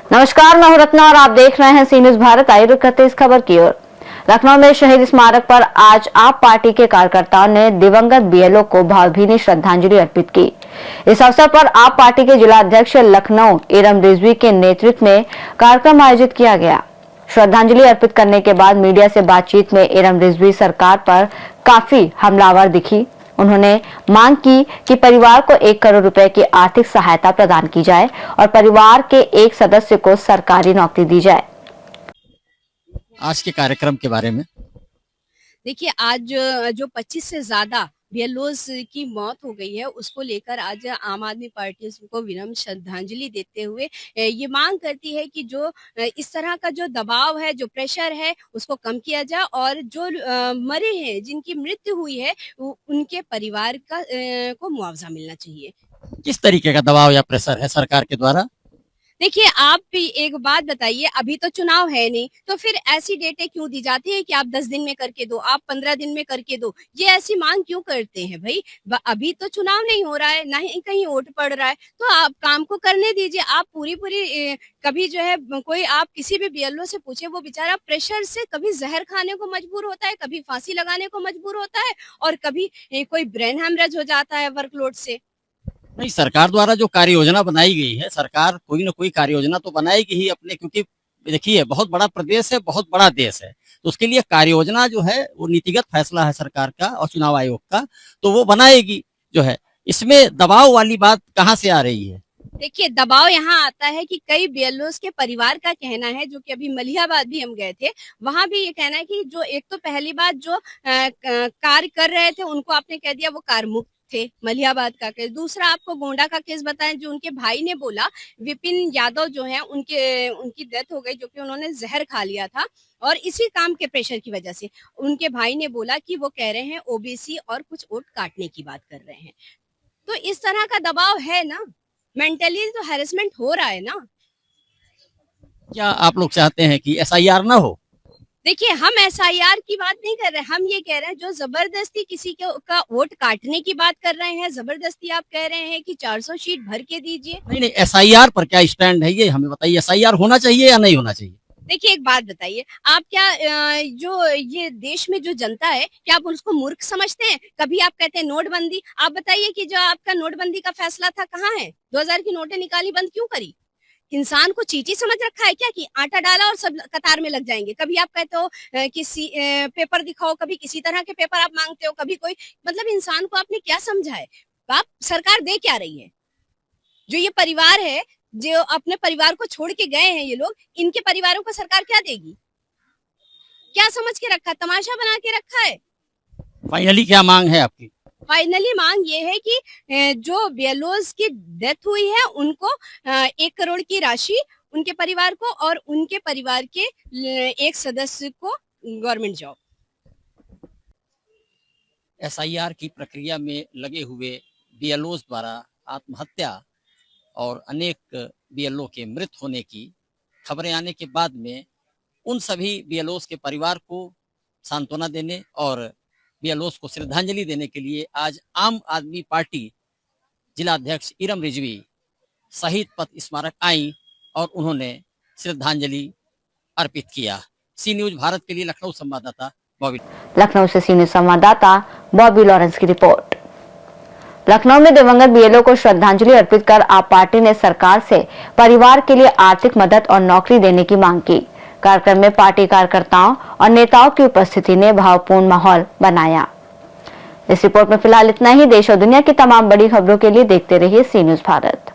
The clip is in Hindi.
नमस्कार, मैं हूं रत्ना और आप देख रहे हैं सी न्यूज भारत। आइए रुक करते इस खबर की ओर। लखनऊ में शहीद स्मारक पर आज आप पार्टी के कार्यकर्ताओं ने दिवंगत बीएलओ को भावभीनी श्रद्धांजलि अर्पित की। इस अवसर पर आप पार्टी के जिला अध्यक्ष लखनऊ इरम रिजवी के नेतृत्व में कार्यक्रम आयोजित किया गया। श्रद्धांजलि अर्पित करने के बाद मीडिया से बातचीत में इरम रिजवी सरकार पर काफी हमलावर दिखी। उन्होंने मांग की कि परिवार को 1 करोड़ रुपए की आर्थिक सहायता प्रदान की जाए और परिवार के एक सदस्य को सरकारी नौकरी दी जाए। आज के कार्यक्रम के बारे में देखिए, आज जो 25 से ज्यादा बीएलओज की मौत हो गई है, उसको लेकर आज आम आदमी पार्टी को विनम्र श्रद्धांजलि देते हुए ये मांग करती है कि जो इस तरह का जो दबाव है, जो प्रेशर है, उसको कम किया जाए और जो मरे हैं, जिनकी मृत्यु हुई है, उनके परिवार का को मुआवजा मिलना चाहिए। किस तरीके का दबाव या प्रेशर है सरकार के द्वारा? देखिए, आप भी एक बात बताइए, अभी तो चुनाव है नहीं, तो फिर ऐसी डेटें क्यों दी जाती है कि आप 10 दिन में करके दो, आप 15 दिन में करके दो? ये ऐसी मांग क्यों करते हैं भाई? अभी तो चुनाव नहीं हो रहा है, ना ही कहीं वोट पड़ रहा है, तो आप काम को करने दीजिए। आप पूरी कभी जो है कोई आप किसी भी बीएलओ से पूछे, वो बेचारा प्रेशर से कभी जहर खाने को मजबूर होता है, कभी फांसी लगाने को मजबूर होता है और कभी कोई ब्रेन हैमरेज हो जाता है वर्कलोड से। नहीं, सरकार द्वारा जो कार्य योजना बनाई गई है, सरकार कोई ना कोई कार्य योजना तो बनाएगी ही अपने, क्योंकि देखिए बहुत बड़ा प्रदेश है, बहुत बड़ा देश है, तो उसके लिए कार्य योजना जो है वो नीतिगत फैसला है सरकार का और चुनाव आयोग का, तो वो बनाएगी जो है। इसमें दबाव वाली बात कहाँ से आ रही है? देखिए, दबाव यहाँ आता है कि कई बीएलओज के परिवार का कहना है, जो कि अभी मलिहाबाद भी हम गए थे, वहां भी ये कहना है कि जो एक तो पहली बात जो कार्य कर रहे थे उनको आपने कह दिया वो कार्य मुक्त थे, मलिहाबाद का केस। दूसरा आपको गोंडा का केस बताएं, जो उनके भाई ने बोला, विपिन यादव जो है उनकी डेथ हो गई, जो कि उन्होंने जहर खा लिया था और इसी काम के प्रेशर की वजह से। उनके भाई ने बोला कि वो कह रहे हैं ओबीसी और कुछ वोट काटने की बात कर रहे हैं। तो इस तरह का दबाव है ना, मेंटली तो हैरेसमेंट हो रहा है ना। क्या आप लोग चाहते हैं कि एसआईआर ना हो? देखिए, हम एसआईआर की बात नहीं कर रहे, हम ये कह रहे हैं जो जबरदस्ती किसी का वोट काटने की बात कर रहे हैं, जबरदस्ती आप कह रहे हैं कि 400 शीट भर के दीजिए। नहीं, एसआईआर पर क्या स्टैंड है ये हमें बताइए। एसआईआर होना चाहिए या नहीं होना चाहिए? देखिए, एक बात बताइए, आप क्या जो ये देश में जो जनता है, क्या आप उसको मूर्ख समझते हैं? कभी आप कहते हैं नोटबंदी, आप बताइए कि जो आपका नोटबंदी का फैसला था कहाँ है? 2000 की नोटें निकाली, बंद क्यों करी? इंसान को चींटी समझ रखा है क्या कि आटा डाला और सब कतार में लग जाएंगे? कभी आप कहते हो कि पेपर दिखाओ, कभी किसी तरह के पेपर आप मांगते हो, कभी कोई, मतलब इंसान को आपने क्या समझा है? आप सरकार दे क्या रही है? जो ये परिवार है, जो अपने परिवार को छोड़ के गए हैं ये लोग, इनके परिवारों को सरकार क्या देगी? क्या समझ के रखा, तमाशा बना के रखा है? फाइनली क्या मांग है आपकी? फाइनली मांग ये है कि जो बीएलओज की डेथ हुई है उनको 1 करोड़ की राशि उनके परिवार को और उनके परिवार के एक सदस्य को गवर्नमेंट जॉब। एसआईआर की प्रक्रिया में लगे हुए बीएलओज द्वारा आत्महत्या और अनेक बीएलओ के मृत होने की खबरें आने के बाद में उन सभी बीएलओज के परिवार को सांत्वना देने और बीएलओज को श्रद्धांजलि देने के लिए आज आम आदमी पार्टी जिला अध्यक्ष इरम रिजवी शहीद पथ स्मारक आई और उन्होंने श्रद्धांजलि अर्पित किया। सी न्यूज भारत के लिए लखनऊ संवाददाता बॉबी। लखनऊ से सी न्यूज संवाददाता बॉबी लॉरेंस की रिपोर्ट। लखनऊ में दिवंगत बीएलओ को श्रद्धांजलि अर्पित कर आप पार्टी ने सरकार से परिवार के लिए आर्थिक मदद और नौकरी देने की मांग की। कार्यक्रम में पार्टी कार्यकर्ताओं और नेताओं की उपस्थिति ने भावपूर्ण माहौल बनाया। इस रिपोर्ट में फिलहाल इतना ही। देश और दुनिया की तमाम बड़ी खबरों के लिए देखते रहिए सी न्यूज भारत।